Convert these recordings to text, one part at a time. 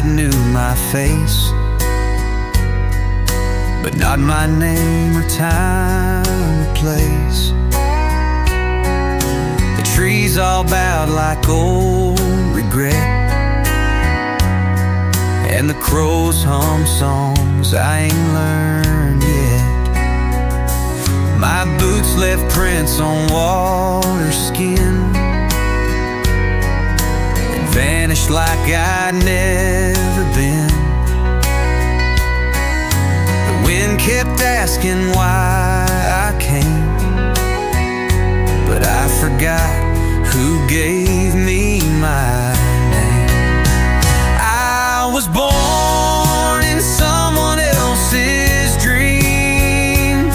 that knew my face, but not my name or time or place. The trees all bowed like old regret, and the crows hum songs I ain't learned yet. My boots left prints on water skin and vanished like I'd never been. The wind kept asking why I came, but I forgot who gave me my name. I was born in someone else's dream,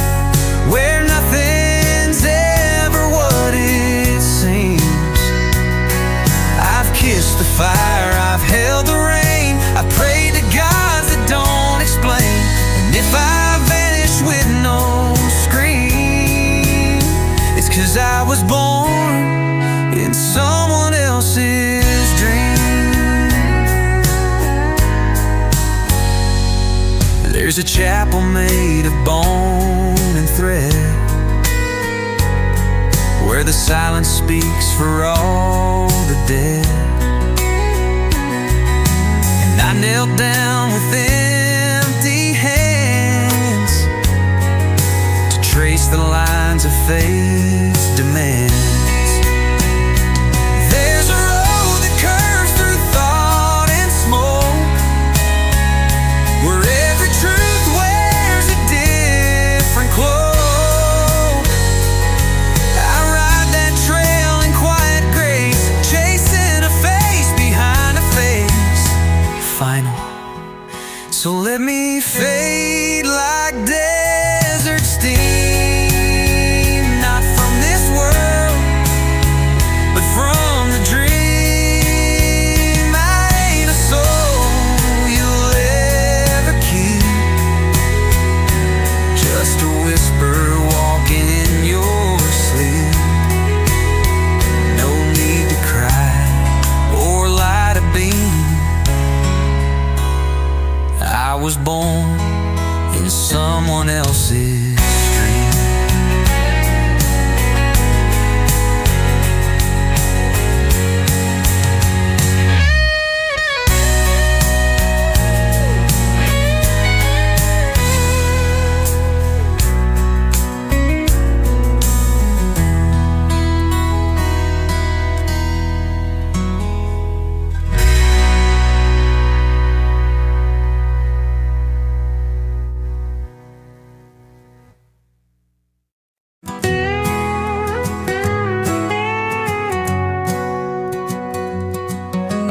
where nothing's ever what it seems. I've kissed the fire, I've held the rain, I prayed to gods that don't explain. And if I vanish with no scream, it's 'cause I was born in someone else's dream. There's a chapel made of bone and thread, where the silence speaks for all the dead. And I knelt down with empty hands to trace the lines of faith's demands. There's a road that curves through thought and smoke, where every truth wears a different cloak. I ride that trail in quiet grace, chasing a face behind a face. Final, so let me fade like desert steam, not from this world, but from the dream. I ain't a soul you'll ever keep, just a whisper walking in your sleep. No need to cry or light a beam. I was born in someone else's dream.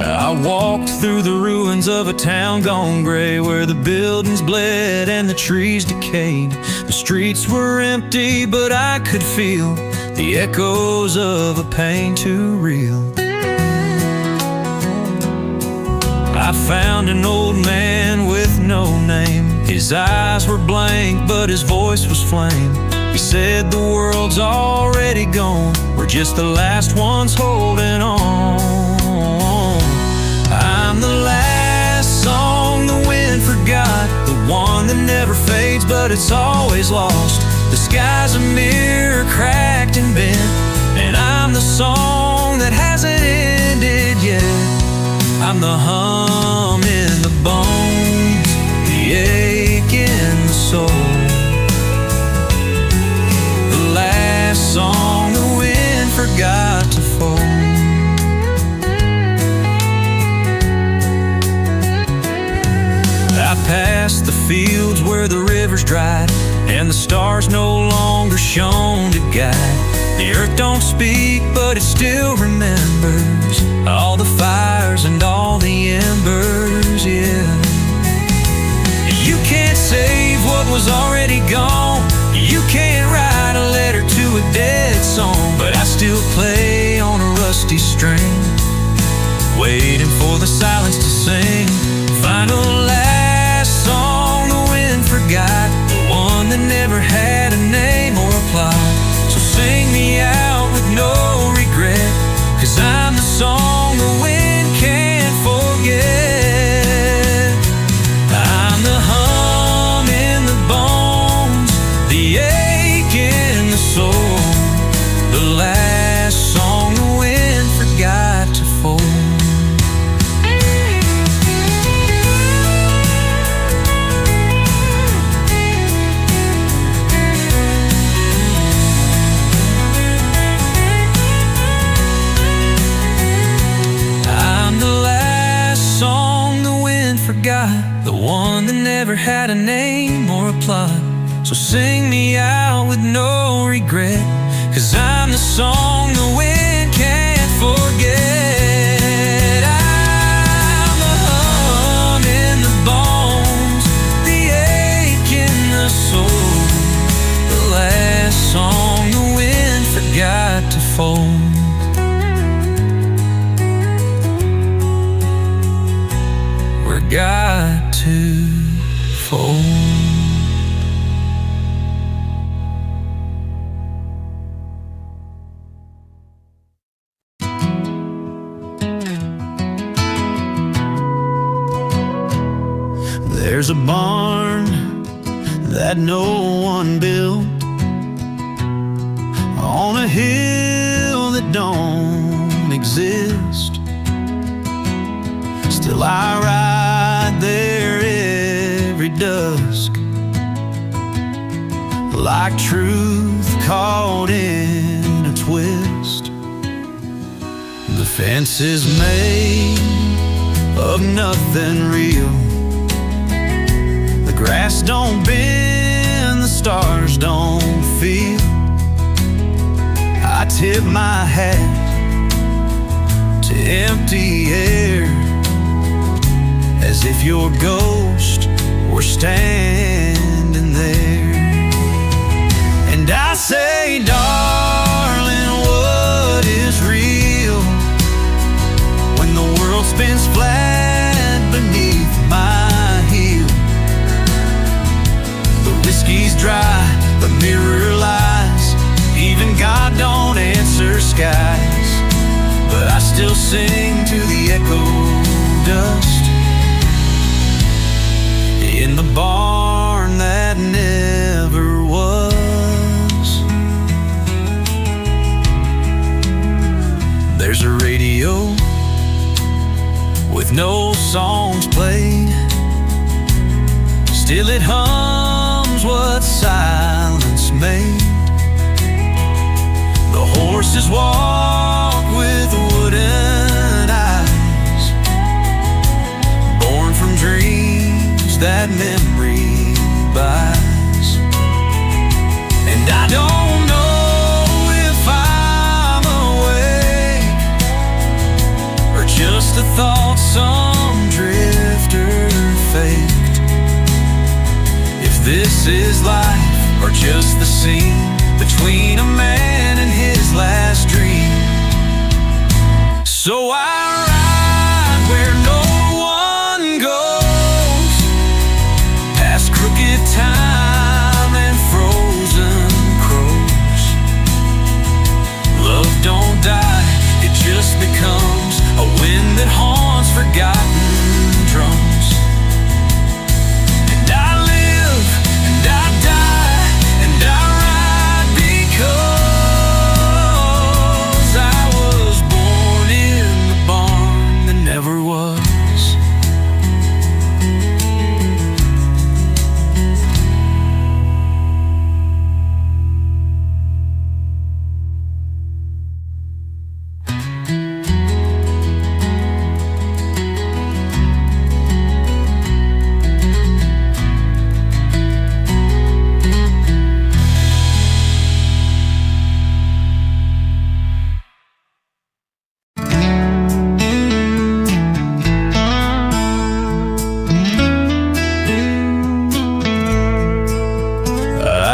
I walked through the ruins of a town gone gray, where the buildings bled and the trees decayed. The streets were empty, but I could feel the echoes of a pain too real. I found an old man with no name. His eyes were blank, but his voice was flame. He said the world's already gone, we're just the last ones holding on. I'm the last song the wind forgot, the one that never fades but it's always lost. The sky's a mirror cracked and bent, and I'm the song that hasn't ended yet. I'm the hum in the bones, the ache in the soul, the last song the wind forgot to fold. I passed the fields where the rivers dried, and the stars no longer shone to guide. The earth don't speak, but it still remembers all the fires and all the embers, yeah. You can't save what was already gone. You can't write a letter to a dead song, but I still play on a rusty string, waiting for the silence to sing. Final last song the wind forgot, the one that never had a name or a plot. So sing me out with no regret, 'cause I'm the song the wind can't forget. forgot, the one that never had a name or a plot. So sing me out with no regret, 'cause I'm the song the wind can't forget. I'm the hum in the bones, the ache in the soul, the last song the wind forgot to fold. Got to fold. There's a barn that no one built on a hill that don't exist. Still I ride there every dusk, like truth caught in a twist. The fence is made of nothing real. The grass don't bend, the stars don't feel. I tip my hat to empty air, as if your ghost were standing there. And I say, darling, what is real when the world spins flat beneath my heel? The whiskey's dry, the mirror lies, even God don't answer skies, but I still sing to the echo dust in the barn that never was. There's a radio with no songs played, still it hums what silence made. The horses walk with wooden eyes, born from dreams that memory buys. And I don't know if I'm awake or just a thought some drifter faked. If this is life or just the scene between a man and his last dream. So I ride where no one goes, past crooked time and frozen crows. Love don't die, it just becomes a wind that haunts forgotten drums. And I live and I die and I ride because I was born in the barn that never was.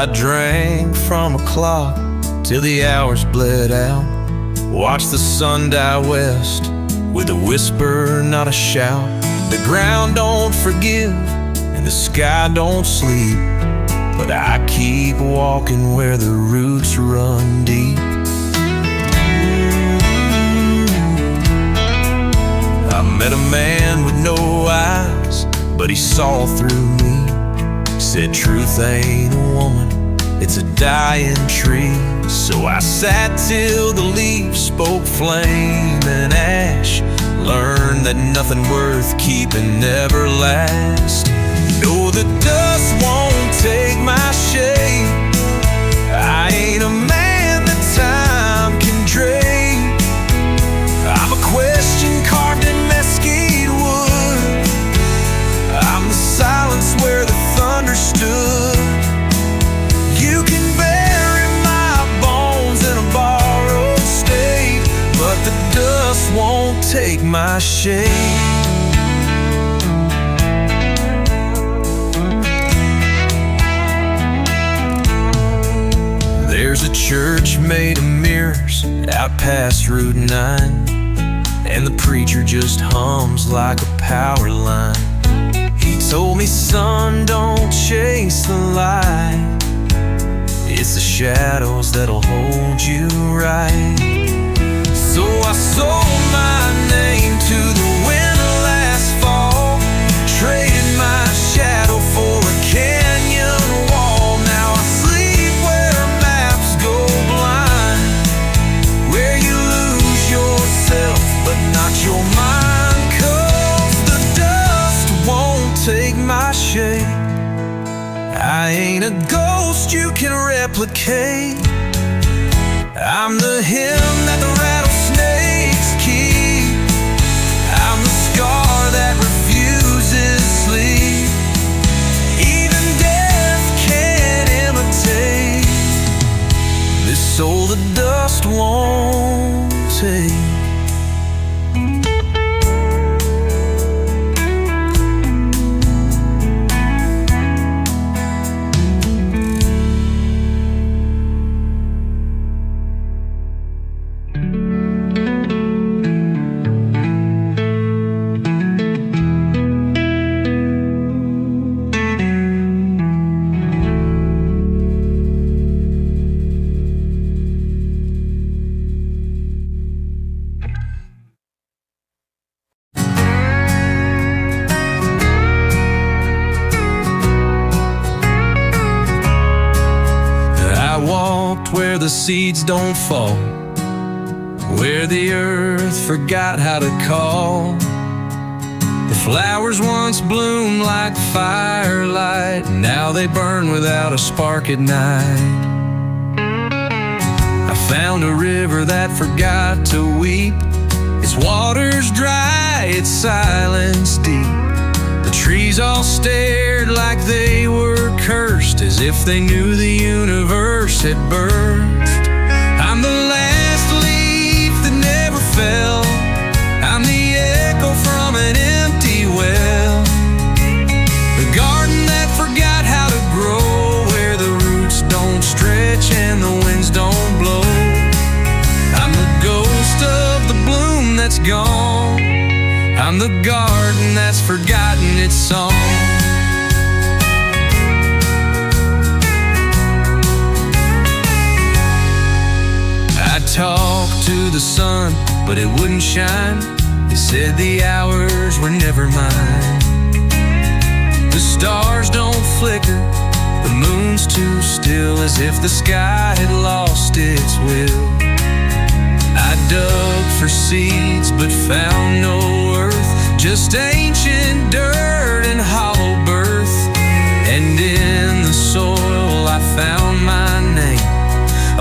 I drank from a clock till the hours bled out, watched the sun die west with a whisper, not a shout. The ground don't forgive and the sky don't sleep, but I keep walking where the roots run deep. I met a man with no eyes, but he saw through me. Said truth ain't a woman, it's a dying tree. So I sat till the leaves spoke flame and ash, learned that nothing worth keeping never lasts. No, the dust won't take my shade. I ain't a man that time can drape. I'm a question carved in mesquite wood, understood. You can bury my bones in a borrowed state, but the dust won't take my shape. There's a church made of mirrors out past Route 9, and the preacher just hums like a power line. He told me, son, don't chase the light. It's the shadows that'll hold you right. So I sold my name to the wind last fall, traded my shadow for a canyon wall. Now I sleep where maps go blind, where you lose yourself but not your mind, 'cause the dust won't take my shape. I ain't a ghost you can replicate. I'm the hymn that the rattlesnakes keep. I'm the scar that refuses sleep. Even death can't imitate this soul the dust won't take. Where the seeds don't fall, where the earth forgot how to call. The flowers once bloomed like firelight, now they burn without a spark at night. I found a river that forgot to weep. Its water's dry, its silence deep. The trees all stared like they were cursed, as if they knew the universe had burst. I'm the last leaf that never fell. I'm the echo from an empty well. The garden that forgot how to grow, where the roots don't stretch and the winds don't blow. I'm the ghost of the bloom that's gone. I'm the garden that's forgotten its song. I talked to the sun, but it wouldn't shine. It said the hours were never mine. The stars don't flicker, the moon's too still, as if the sky had lost its will. I dug for seeds but found no earth, just ancient dirt and hollow birth. And in the soil I found my name,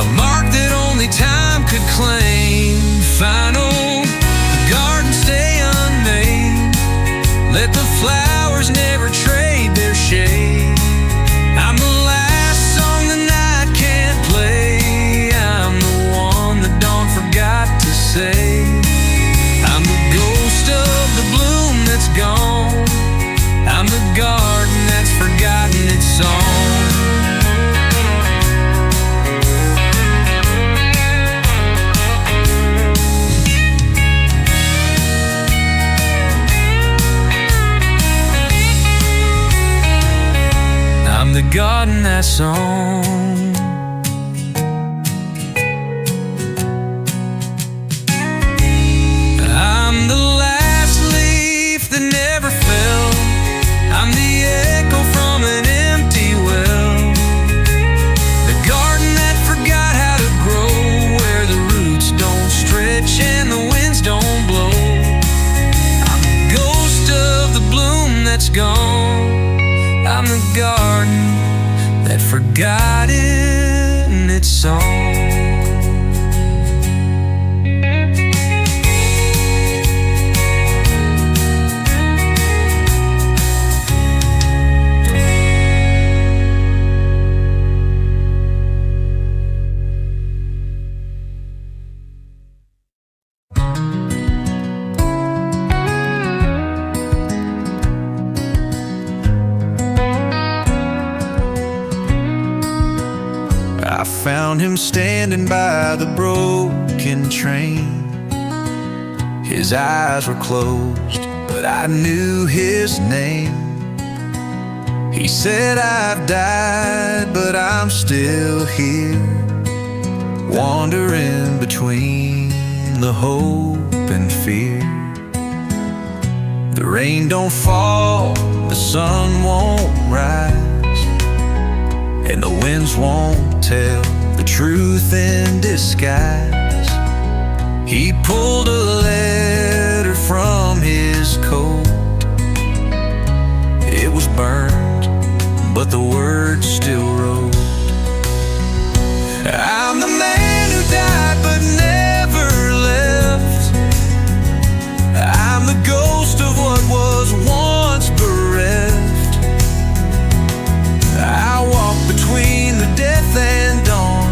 a mark that only time could claim. Final, the garden stay unnamed, let the flowers never trade their shade. I'm the last song the night can't play. I'm the one the dawn forgot to say. I'm the ghost of the bloom that's gone. I'm the garden that's forgotten its song. I'm the garden that's on. I'm the last leaf that never fell. I'm the echo from an empty well. The garden that forgot how to grow, where the roots don't stretch and the winds don't blow. I'm the ghost of the bloom that's gone. I'm the garden that forgot its song. found him standing by the broken train. His eyes were closed, but I knew his name. He said, "I've died, but I'm still here, wandering between the hope and fear. The rain don't fall, the sun won't rise, and the winds won't tell the truth in disguise." He pulled a letter from his coat. It was burned, but the words still wrote. "I'm the man who died but never left. I'm the ghost of what was once bereft. I walk between the death and dawn,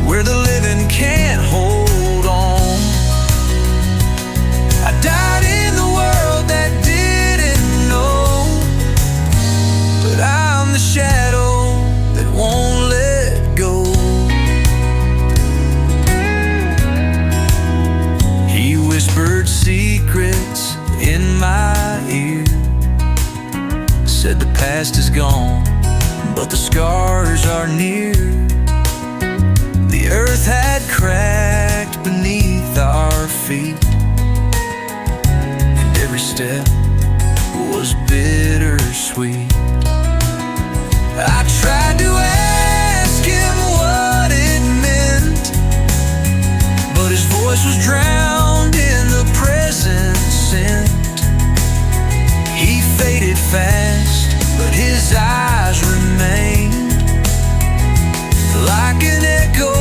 where the living can't hold on. I died in the world that didn't know, but I'm the shadow that won't let go." He whispered secrets in my ear, said the past is gone, but the scars are near. The earth had cracked beneath our feet, and every step was bittersweet. I tried to ask him what it meant, but his voice was drowned in the present scent. He faded fast, but his eyes remained like an echo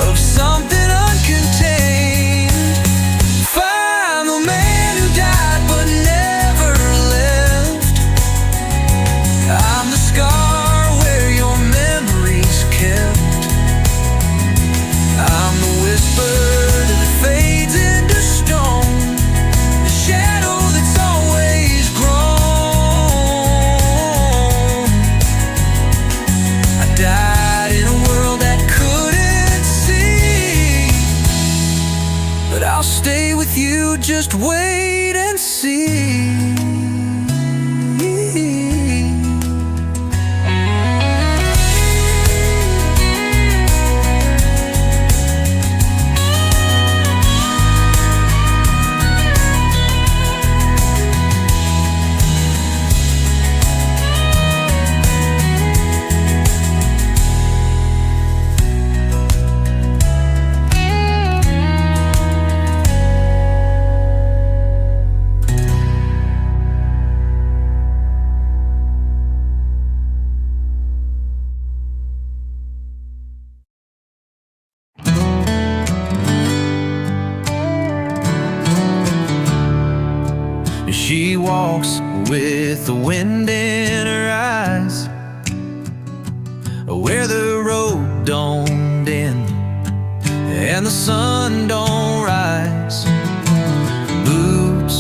of something uncontained. Find the man who died but never left. I'm the scar where your memories kept. I'm the whisper that fades into stone, the shadow that's always grown. I died in a world that couldn't see, but I'll stay with you, just wait and see. She walks with the wind in her eyes, where the road don't end and the sun don't rise. Boots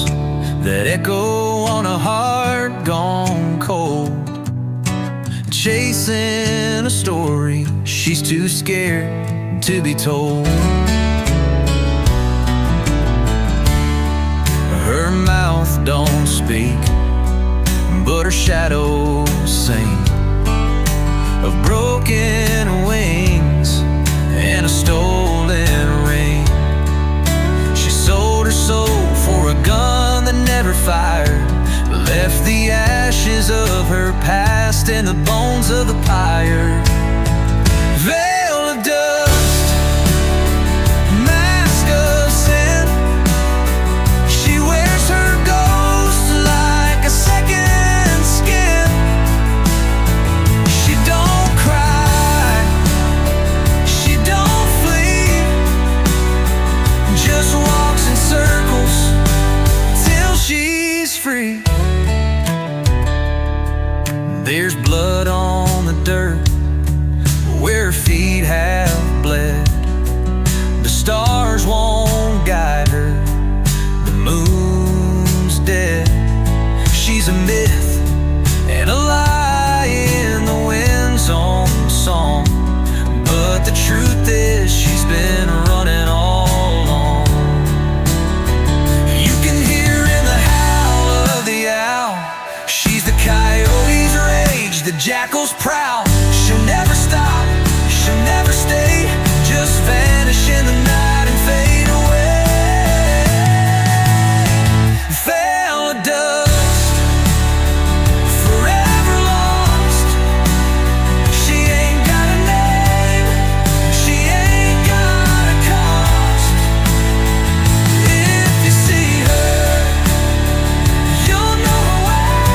that echo on a heart gone cold, chasing a story she's too scared to be told. Her mouth don't speak, but her shadows sing of broken wings and a stolen ring. She sold her soul for a gun that never fired, left the ashes of her past and the bones of the pyre. Veil of dust, mask of sin, she wears her ghost like a second skin. She don't cry, she don't flee, just walks in circles till she's free. There's blood on the dirt where her feet have bled. The stars won't guide her, the moon's dead. She's a myth and a lie in the wind's own song, but the truth Jackal's proud, she'll never stop, she'll never stay, just vanish in the night and fade away. Fell to dust, forever lost. She ain't got a name, she ain't got a cost. If you see her, you'll know her well,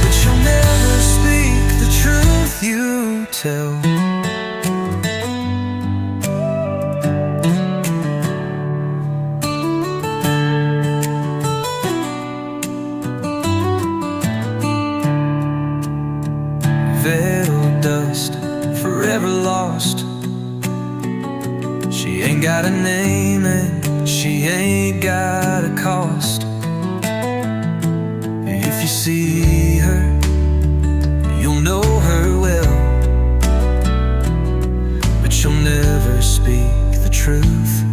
but she'll never speak the truth you tell. Veiled dust, forever lost. She ain't got a name and she ain't got a cost. If you see her, you'll know her well, but she'll never speak the truth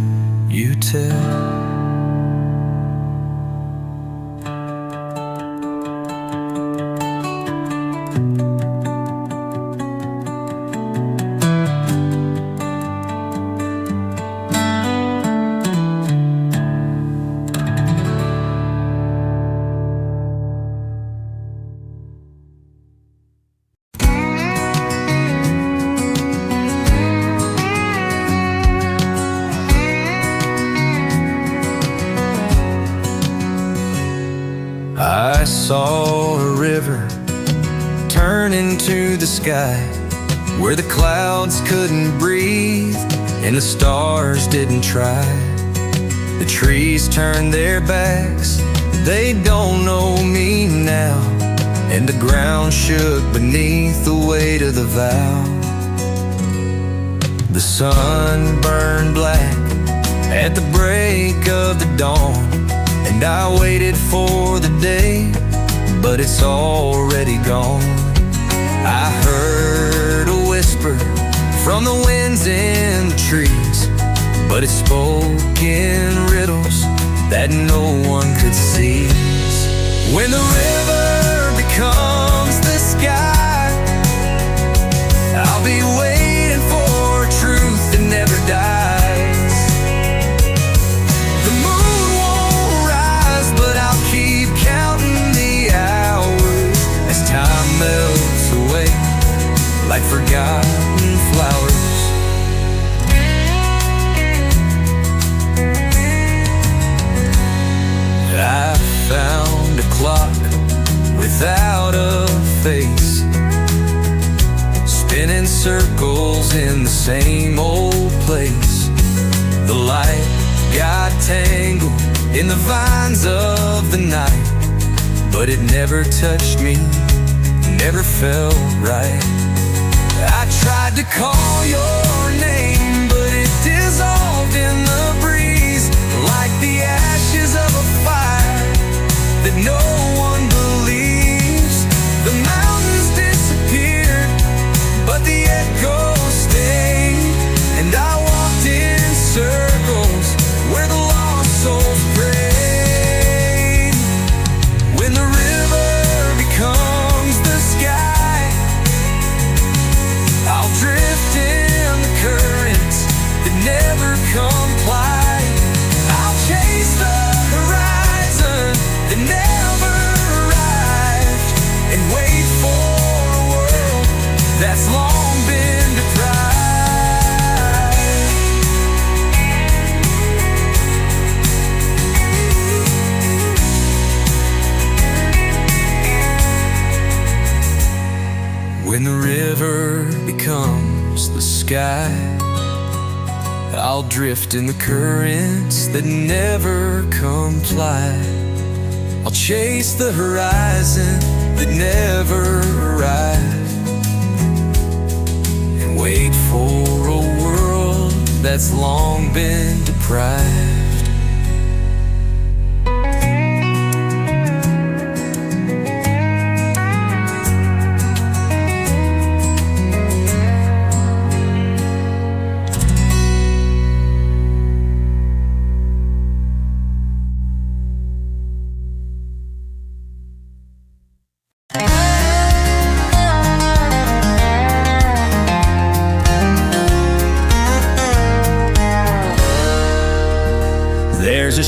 you tell. I saw a river turn into the sky, where the clouds couldn't breathe and the stars didn't try. The trees turned their backs, they don't know me now, and the ground shook beneath the weight of the vow. The sun burned black at the break of the dawn, and I waited for the day, but it's already gone. I heard a whisper from the winds in the trees, but it spoke in riddles that no one could see. When the river becomes the sky, I'll be waiting for a truth that never dies. The moon won't rise, but I'll keep counting the hours as time melts away like forgotten flowers. I found a clock without a face, spinning circles in the same old place. The light got tangled in the vines of the night, but it never touched me, never felt right. I tried to call your name, but it dissolved in the breeze like the ashes of a fire that no one believes. The mountains disappeared, but the echoes stayed, and I walked in circles where the lost souls prayed. When the river becomes the sky, I'll drift in the currents that never comply. I'll chase the horizon that never arrived, and wait for a world that's long been deprived. When the river becomes the sky, I'll drift in the currents that never comply. I'll chase the horizon that never arrived, and wait for a world that's long been deprived.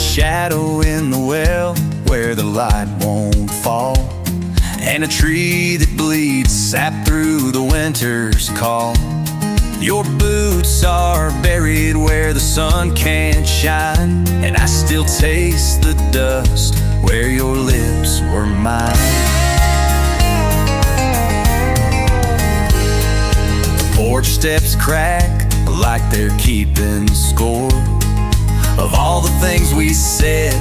shadow in the well where the light won't fall, and a tree that bleeds sap through the winter's call. Your boots are buried where the sun can't shine, and I still taste the dust where your lips were mine. The porch steps crack like they're keeping score of all the things we said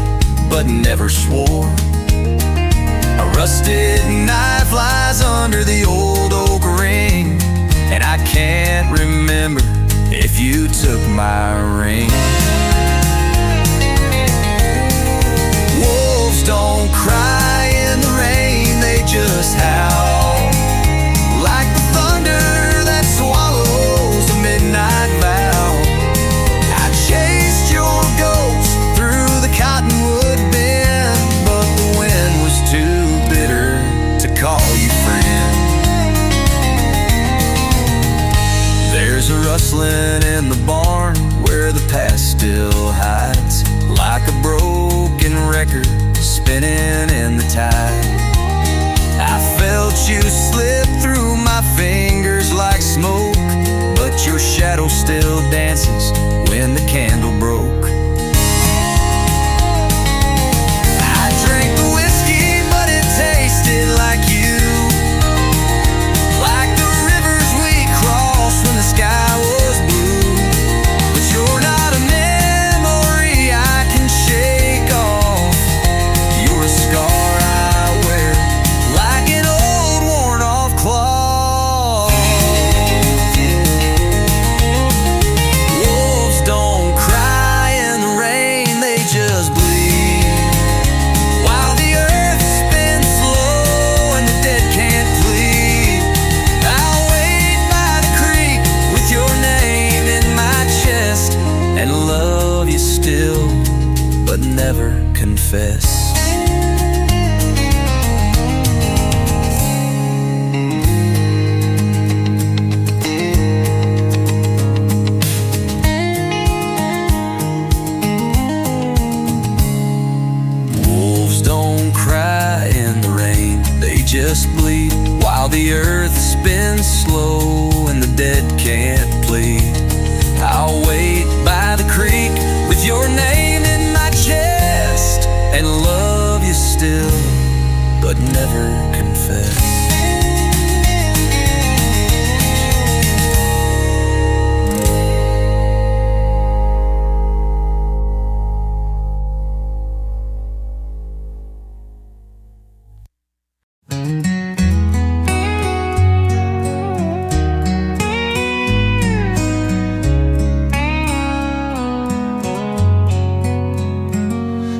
but never swore. A rusted knife lies under the old oak ring, and I can't remember if you took my ring. Wolves don't cry in the rain, they just howl like the thunder that swallows a midnight vow. I chased your ghost through the cottonwood bend, but the wind was too bitter to call you friend. There's a rustling in the barn where the past still hides, like a broken record spinning in the tide. I felt you slip through my fingers like smoke, but your shadow still dances when the candle broke. I drank the whiskey, but it tasted like you, like the rivers we crossed when the sky was blue. But you're not a memory I can shake off. You're a scar I wear like an old worn-off cloth. Wolves don't cry in the rain, they just bleed, while the earth spins slow and the dead can't plead. I'll wait by the creek with your name in my chest and love you still, but never confess. Wolves don't cry in the rain, they just bleed, while the earth spins slow and the dead can't plead. I'll wait by the creek with your name in my chest and love you still, but never confess.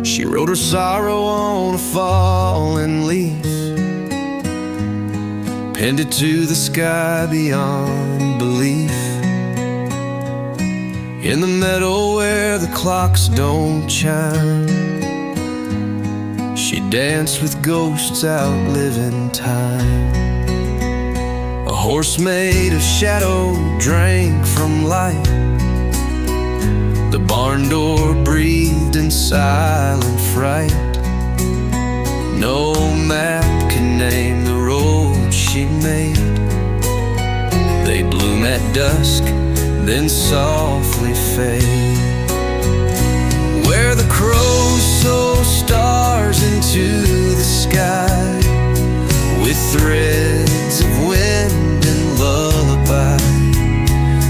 She wrote her sorrow on a fallen leaf, pinned it to the sky beyond belief. In the meadow where the clocks don't chime, she danced with ghosts outliving time. A horse made of shadow drank from light, the barn door breathed in silent fright. No map can name the road she made. They bloom at dusk, then softly fade. Where the crows sow stars into the sky, with threads of wind and lullaby.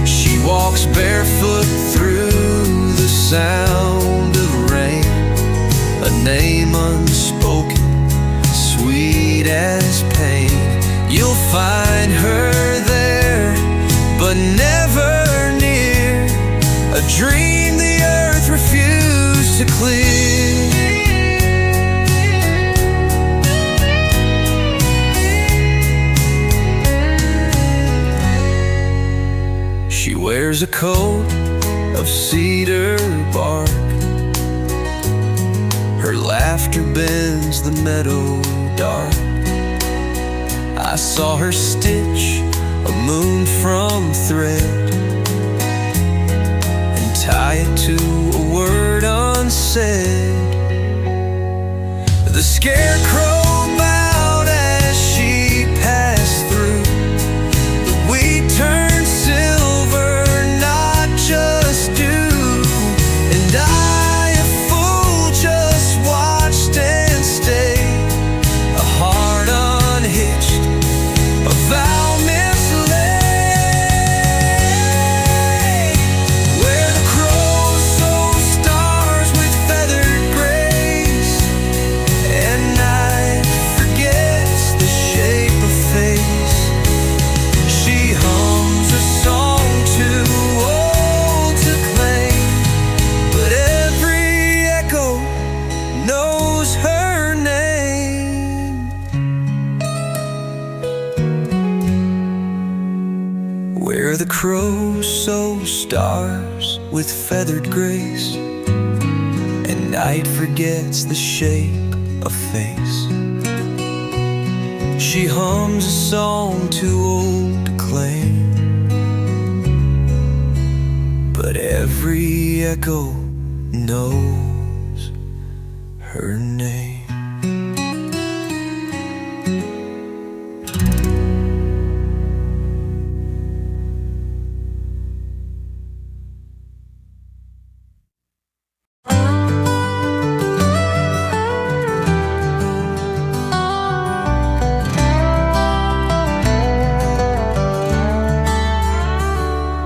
She walks barefoot through the sound of rain, a name unspoken, sweet as pain. You'll find her there, but never near, a dream the earth refused to clear. She wears a coat of cedar bark, her laughter bends the meadow dark. I saw her stitch a moon from thread and tie it to a word unsaid. The scarecrow bowed as she passed through. The wheat turned silver, not just dew. And I, a fool, just watched and stayed. A heart unhitched, a vow mislaid. Where the crows sow stars with feathered grace, and night forgets the shape of face. She hums a song too old to claim, but every echo knows her name. Where the crows sow stars with feathered grace, and night forgets the shape of face. She hums a song too old to claim, but every echo knows her name.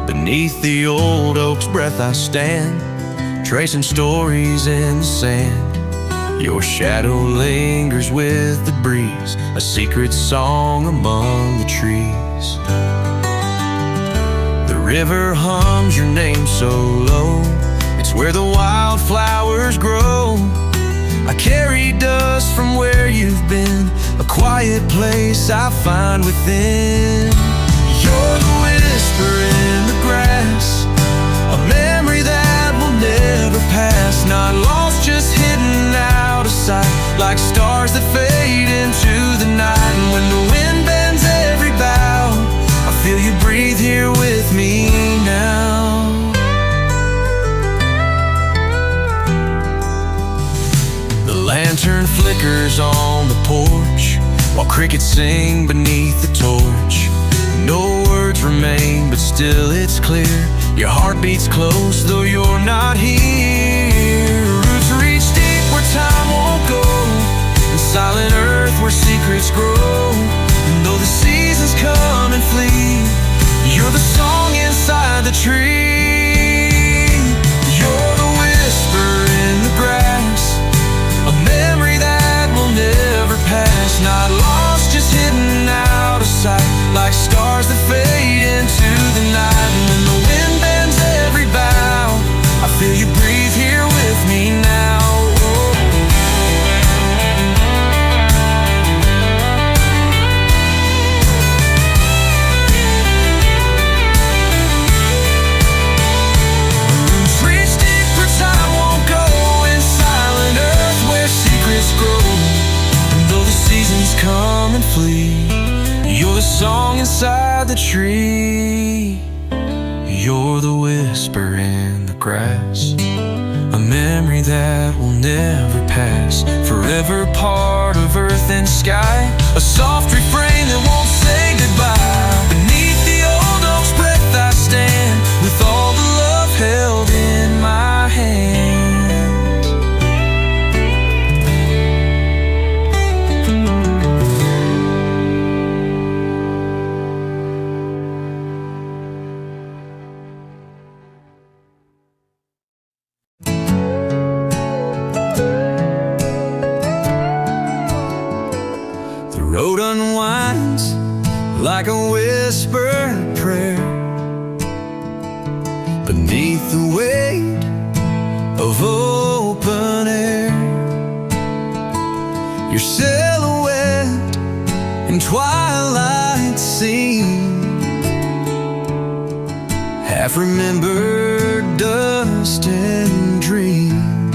Beneath the old oak's breath I stand, tracing stories in the sand. Your shadow lingers with the breeze, a secret song among the trees. The river hums your name so low, it's where the wildflowers grow. I carry dust from where you've been, a quiet place I find within. You're the whisper in the grass, a memory that will never pass. Not lost, just hidden out of sight, like stars that fade into the night. And when the wind bends every bough, I feel you breathe here with me now. The lantern flickers on the porch, while crickets sing beneath the torch. No words remain, but still it's clear your heart beats close, though you're not here. Roots reach deep where time won't go, in silent earth where secrets grow. And though the seasons come and flee, you're the song inside the tree. You're the whisper in the grass, a memory that will never pass. Not lost, just hidden out of sight, like stars that fade into the night. And when the wind bends every bough, I feel you breathe here with me now. Roots reach deep where time won't go, in silent earth where secrets grow. And though the seasons come and flee, you're the song inside the tree. You're the whisper in the grass, a memory that will never pass. Forever part of earth and sky, a soft refrain that won't say goodbye. Beneath the old oak's breath I stand, with all the love held in my hand. Road unwinds like a whispered prayer beneath the weight of open air. Your silhouette in twilight scene, half remembered dust and dream.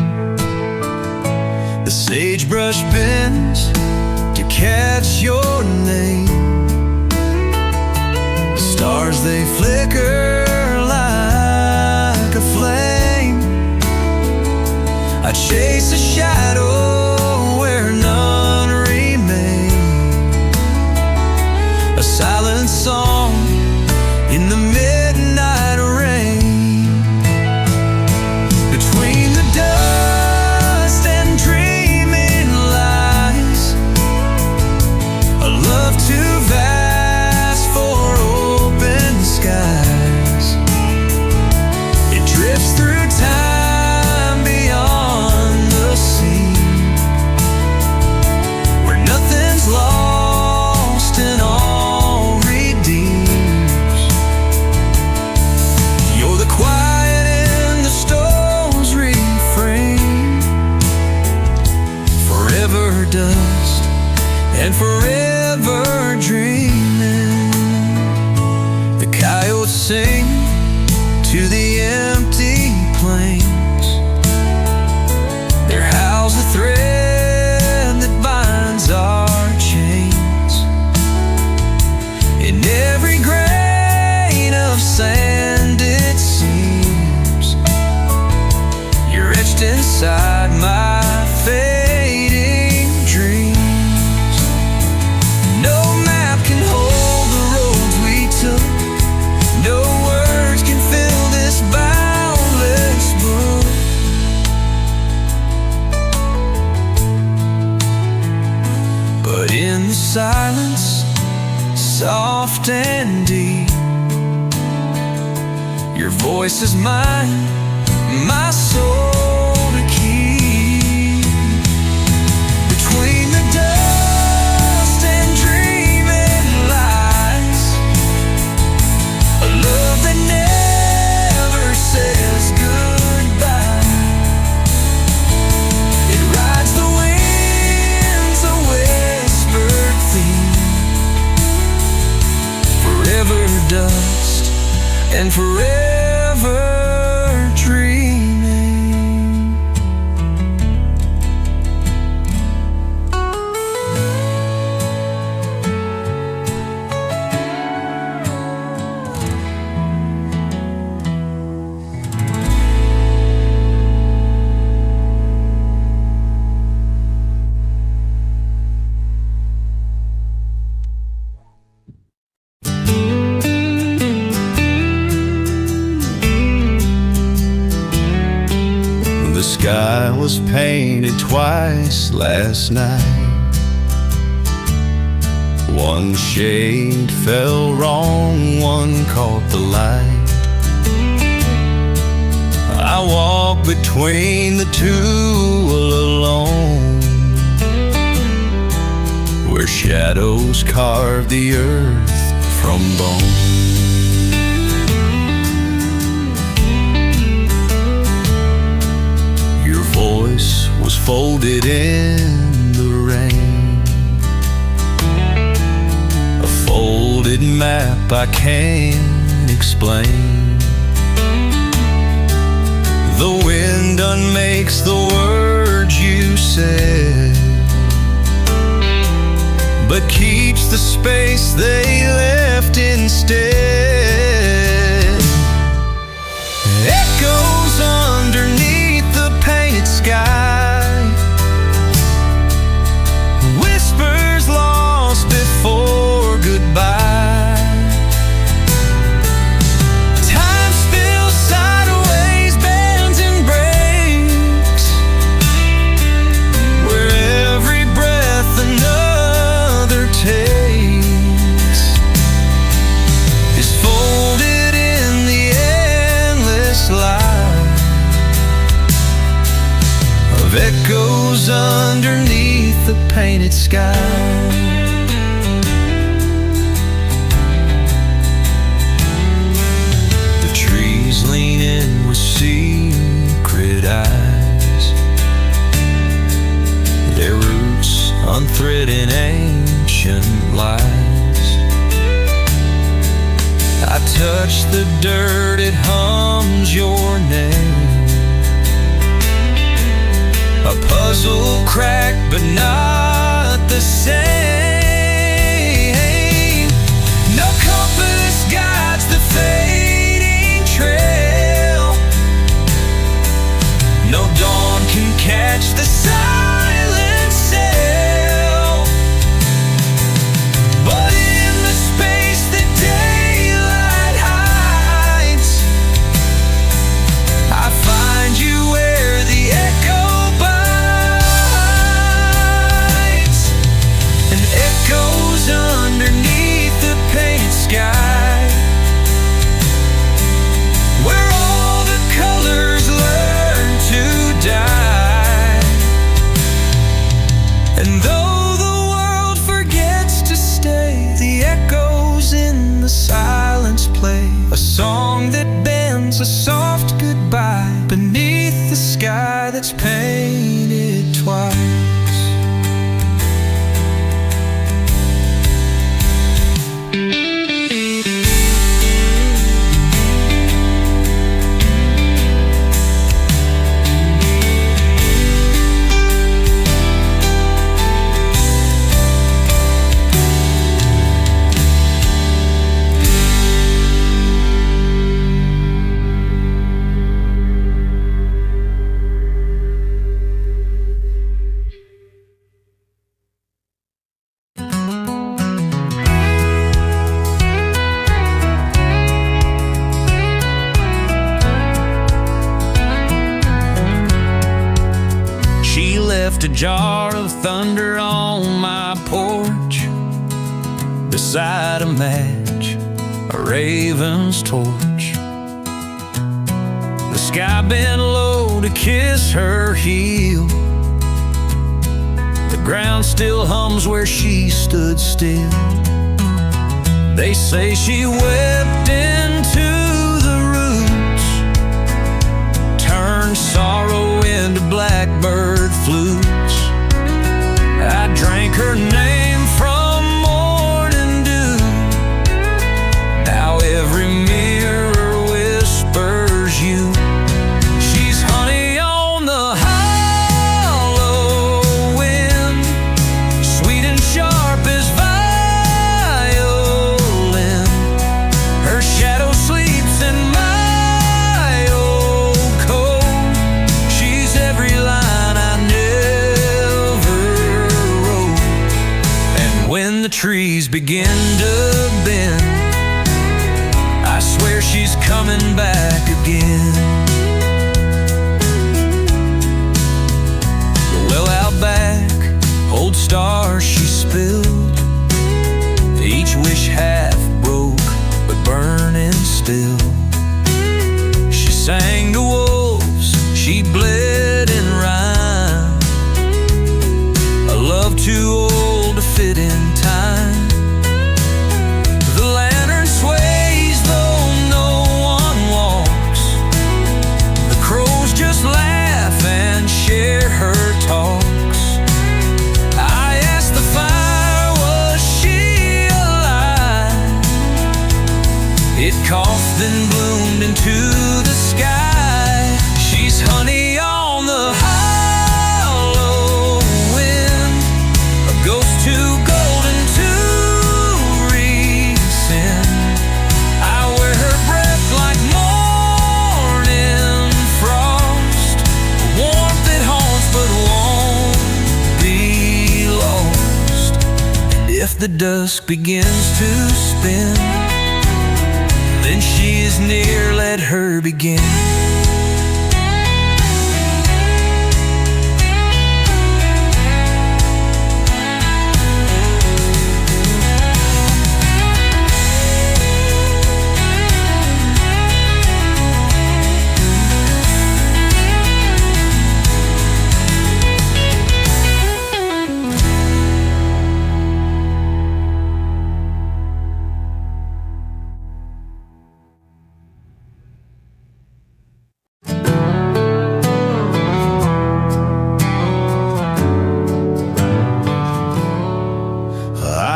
The sagebrush bends to catch your name. The stars, they flicker like a flame. chase a shadow where none remain, a silent song in the midnight rain. Between the dust and dreaming lies, a love too vast for open skies. It drifts through time beyond the sea, where nothing's lost and all redeems. You're the quiet in the stone's refrain, forever dust and forever dreaming. The coyotes sing to the empty plains, their howl's a thread that binds our chains. In every grain of sand it seems, you're etched inside my fading dreams. No map can hold the roads we took, no words can fill this boundless book. But in the silence, soft and deep, your voice is mine, my soul to keep. Between the dust and dreaming lies, a love that never says goodbye. It rides the winds, a whispered theme, forever dust and forever dreaming. The sky was painted twice last night. One shade fell wrong, one caught the light. I walk between the two all alone, where shadows carve the earth from bone. Your voice was folded in the rain, a folded map I can't explain. The wind unmakes the words you said, but keeps the space they left instead. Echoes underneath the painted sky, whispers lost before goodbye. Time spills sideways, bends and breaks, where every breath another takes is folded in the endless light of echoes underneath the painted sky. The trees lean in with secret eyes, their roots unthreading ancient lies. I touch the dirt, it hums your name, a puzzle cracked but not the same. No compass guides the fading trail, no dawn can echoes underneath the painted sky, where all the colors learn to die. And though the world forgets to stay, the echoes in the silence play a song that bends a soft goodbye beneath the sky that's painted twice. Left a jar of thunder on my porch, beside a match, a raven's torch. The sky bent low to kiss her heel. The ground still hums where she stood still. They say she wept into the roots, turned sorrow into blackbird flutes. I drank her name from morning dew. Now every mirror whispers you. She's honey on the hollow wind, sweet and sharp as violin. Her shadow sleeps in my old coat. She's every line I never wrote. And when the trees begin to bend, I swear she's coming back again. The well out back, old stars she spilled, each wish half broke but burning still. She sang to wolves, she bled in rhyme, a love too old to fit in time. The lantern sways though no one walks. The crows just laugh and share her talks. I asked the fire, was she alive? It coughed and bloomed into the sky. She's honey on the hollow wind, a ghost too golden to rescind. I wear her breath like morning frost, a warmth that haunts but won't be lost. And if the dusk begins to spin, then she is near, let her begin.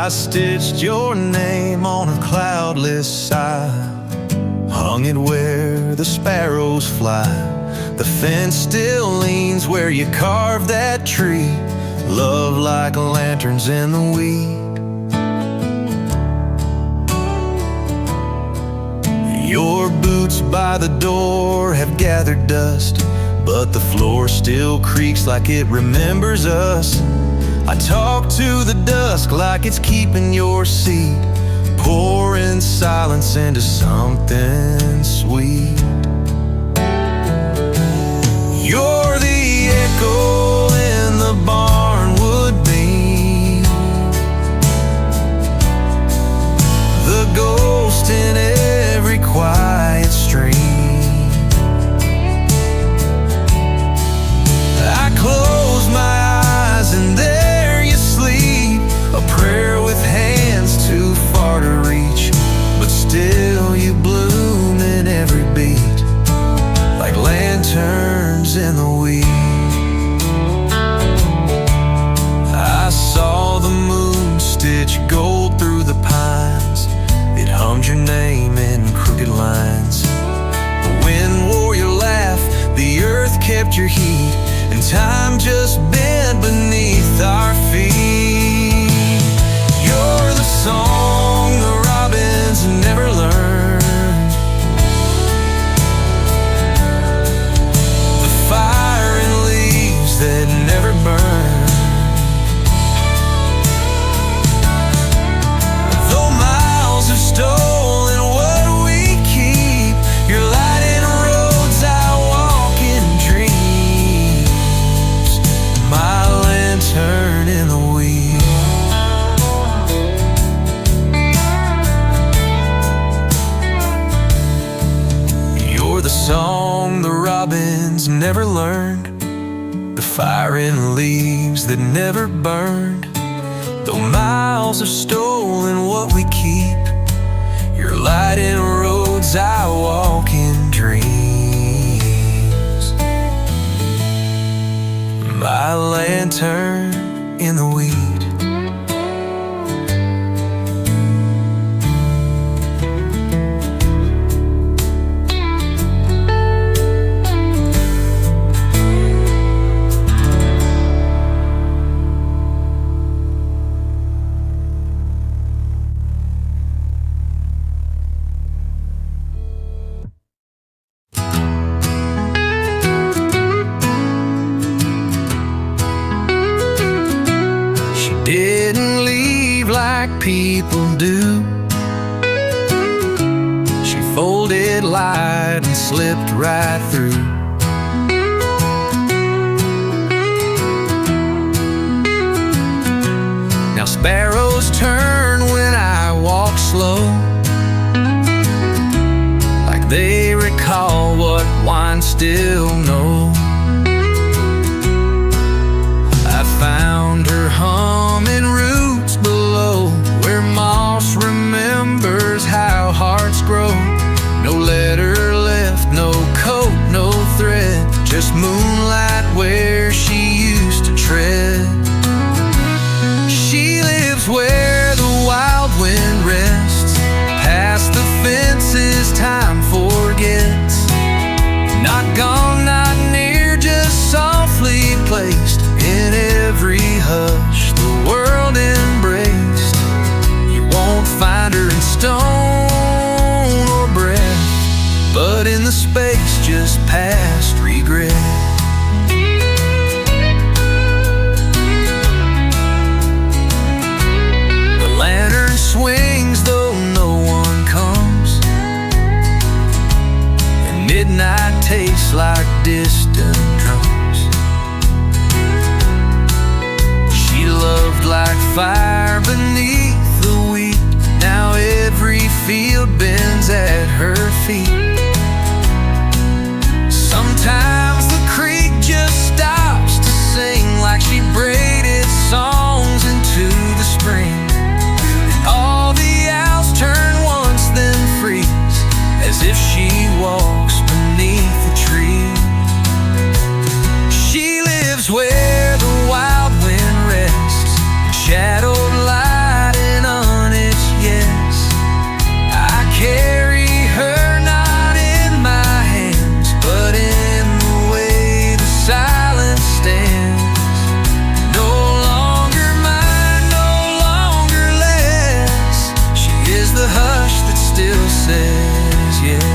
I stitched your name on a cloudless side, hung it where the sparrows fly. The fence still leans where you carved that tree, love like lanterns in the weed. Your boots by the door have gathered dust, but the floor still creaks like it remembers us. I talk to the dusk like it's keeping your seat, pouring silence into something sweet. You're the echo in the barnwood beam, your heat, and time just bent beneath our feet. You're the song the robins never learned, the fire in leaves that never burn. Though miles have stolen what we keep, your light in roads I walk in dreams, my lantern in the wheat. You're the song the robins never learned, the fire in leaves that never burned. Though miles have stolen what we keep, your light in roads I walk in dreams, my lantern in the wheat. Didn't leave like people do. She folded light and slipped right through. Now sparrows turn when I walk slow, like they recall what wine still knows. I found her humming roots below, where moss remembers how hearts grow. No letter left, no coat, no thread, just moonlight where she used to tread. She lives where the wild wind rests, past the fences time forgets. Not gone, not near, just softly placed in every hush the world embraced. You won't find her in stone or breath, but in the space just past regret. The lantern swings though no one comes, and midnight tastes like distant drums. Loved like fire beneath the wheat, now every field bends at her feet. Sometimes the creek just stops to sing, like she braided songs into the spring. And all the owls turn once then freeze, as if she walks beneath the tree. She lives where the wild wind rests, shadowed light and honest, yes. I carry her not in my hands, but in the way the silence stands. No longer mine, no longer less. She is the hush that still says yes.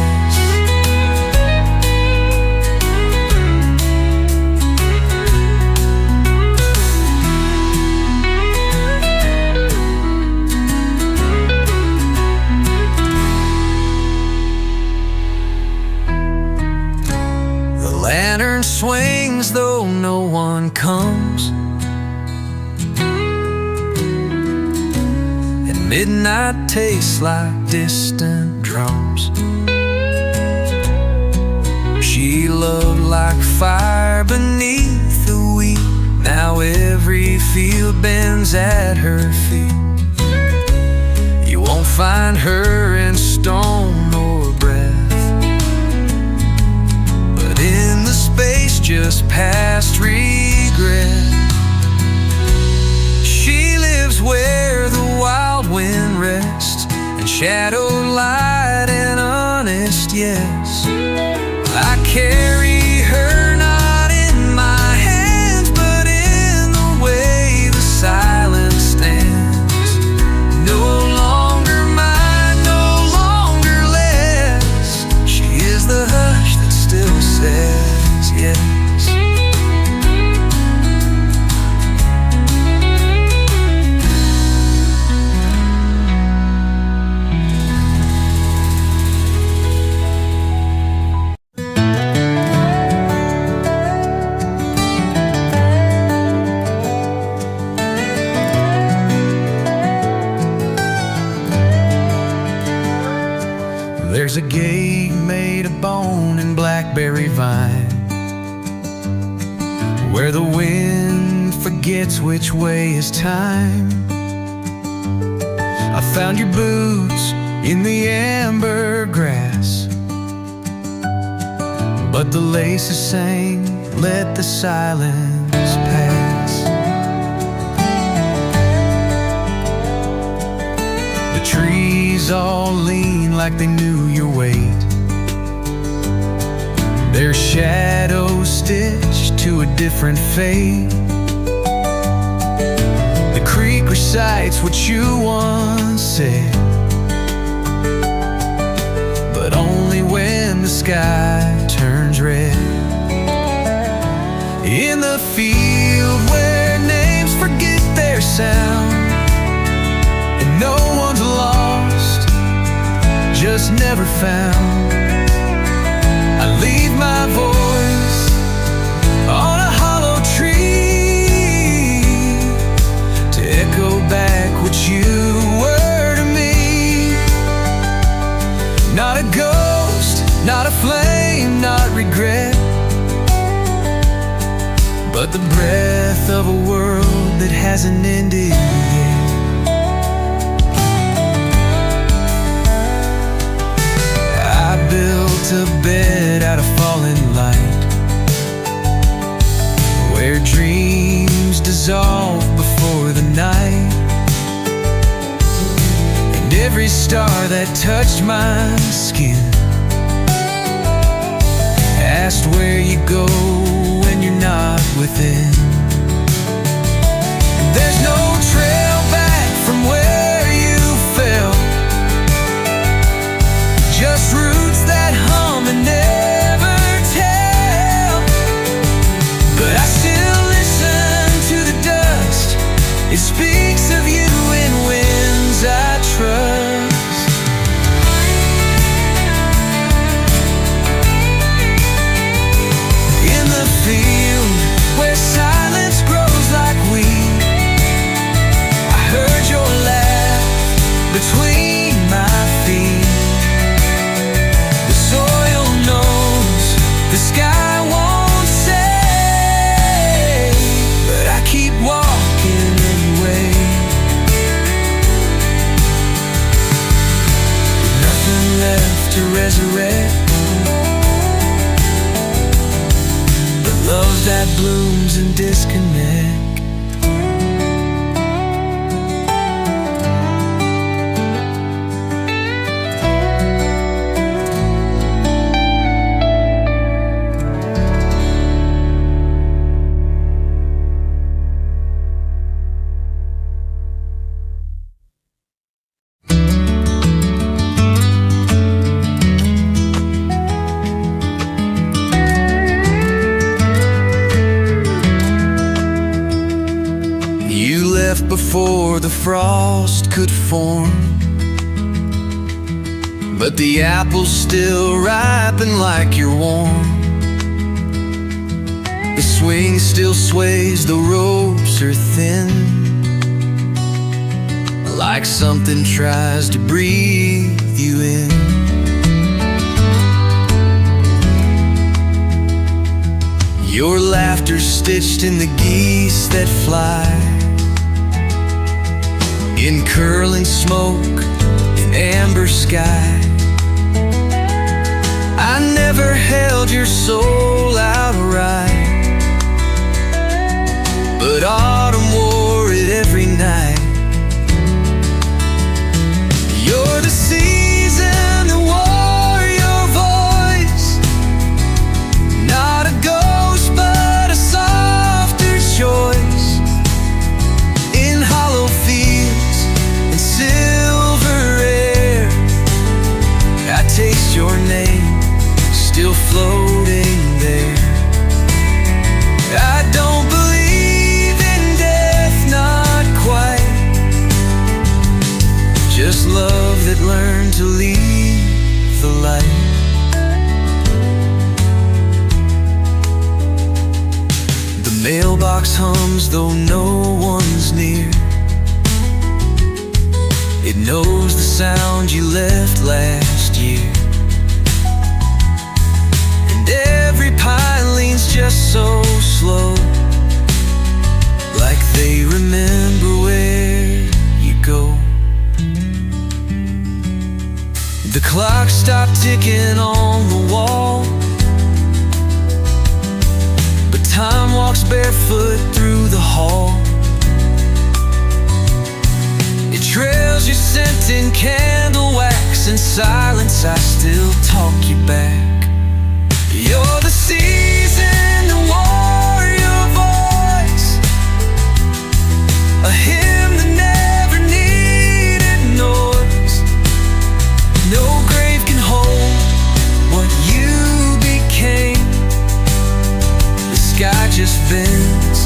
Lantern swings though no one comes, and midnight tastes like distant drums. She loved like fire beneath the wheat, now every field bends at her feet. You won't find her in stone or breath, in the space just past regret. She lives where the wild wind rests, and shadowed light and honest, yes. I carry her not There's a gate made of bone and blackberry vine, where the wind forgets which way is time. I found your boots in the amber grass, but the laces sang, let the silence pass. The trees all lean like they knew your weight, their shadows stitched to a different fate. The creek recites what you once said, but only when the sky turns red. In the field where names forget their sound, and no one's lost, just never found, I leave my voice on a hollow tree to echo back what you were to me. Not a ghost, not a flame, not regret, but the breath of a world that hasn't ended yet. I built a bed out of fallen light, where dreams dissolve before the night. And every star that touched my skin asked where you go when you're not within. And there's no trail back from where you fell, just roots that hum and never tell. But I still listen to the dust, it speaks of you in winds I trust. In the field where silence grows like weed, I heard your laugh between my feet. The soil knows, the sky won't say, but I keep walking anyway. With nothing left to resurrect, love that blooms in disconnect. Before the frost could form, but the apples still ripen like you're warm. The swing still sways, the ropes are thin, like something tries to breathe you in. Your laughter stitched in the geese that fly, in curling smoke, in amber sky. I never held your soul outright, but autumn wore it every night. You're the season that wore your voice, not a ghost but a softer choice. In hollow fields and silver air, I taste your name still floating there. I don't believe in death, not quite, just love that learned to leave the light. The mailbox hums though no one's near, it knows the sound you left last year. just so slow, like they remember where you go. The clock stopped ticking on the wall, but time walks barefoot through the hall. It trails your scent in candle wax. In silence I still talk you back. You're the season, the warrior voice, a hymn that never needed noise. No grave can hold what you became. The sky just bends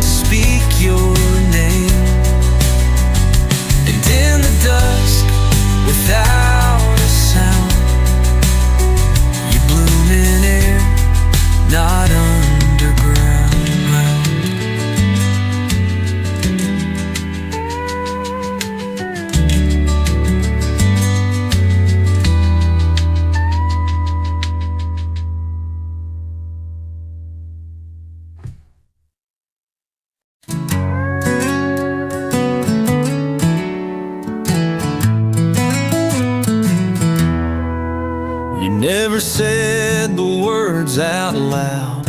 to speak your name. And in the dusk, without a sound, you bloom in air, not underground. You never said the words out loud.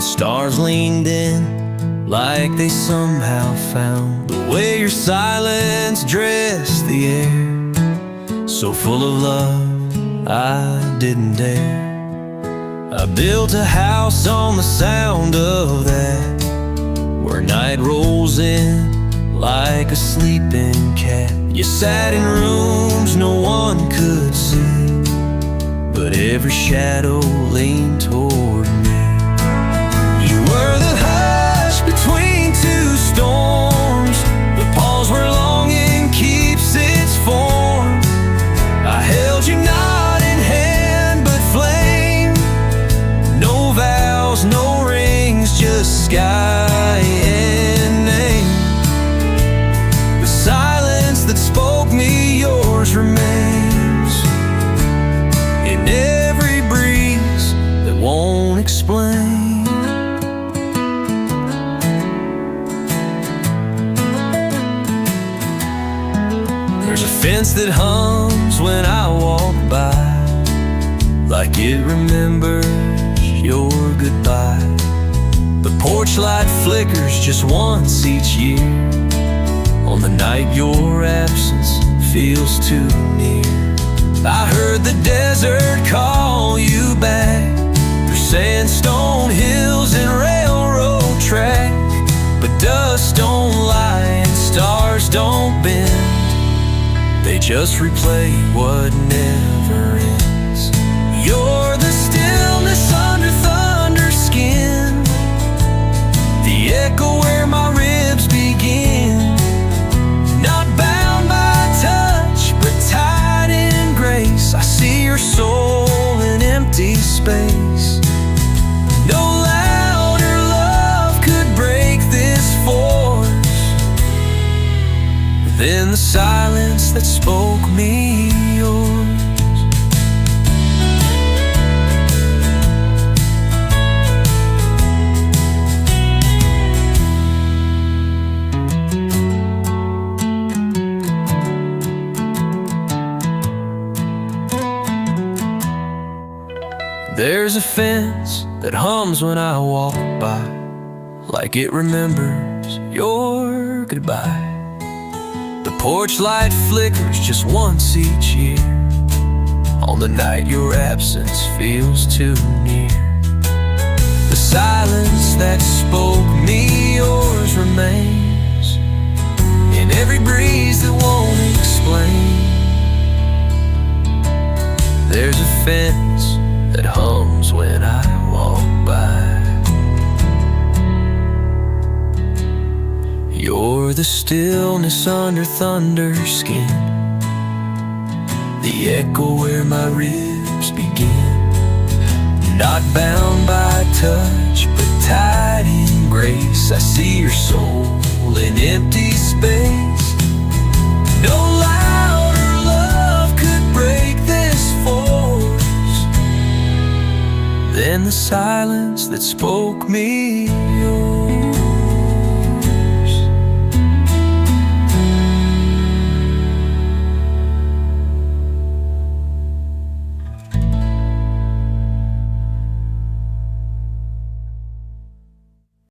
Stars leaned in like they somehow found the way your silence dressed the air, so full of love I didn't dare. I built a house on the sound of that, where night rolls in like a sleeping cat. You sat in rooms no one could see, but every shadow leaned toward me. You were the hush between two storms, the pause where longing keeps its form. I held you not in hand but flame, no vows, no rings, just sky and name. The silence that spoke me yours remains in every breeze that won't explain. There's a fence that hums when I walk by, like it remembers your goodbye. The porch light flickers just once each year, on the night your absence feels too near. I heard the desert call you back, through sandstone hills and railroad track. But dust don't lie and stars don't bend, they just replay what never ends. You're the stillness under thunder skin, the echo where my ribs begin. Not bound by touch, but tied in grace. I see your soul in empty space. No louder love could break this force than the silence that spoke me yours. There's a fence that hums when I walk by, like it remembers your goodbye. The porch light flickers just once each year, on the night your absence feels too near. The silence that spoke me yours remains in every breeze that won't explain. There's a fence that hums when I walk by. You're the stillness under thunder skin, the echo where my ribs begin. Not bound by touch, but tied in grace. I see your soul in empty space. No louder love could break this force Then the silence that spoke me yours.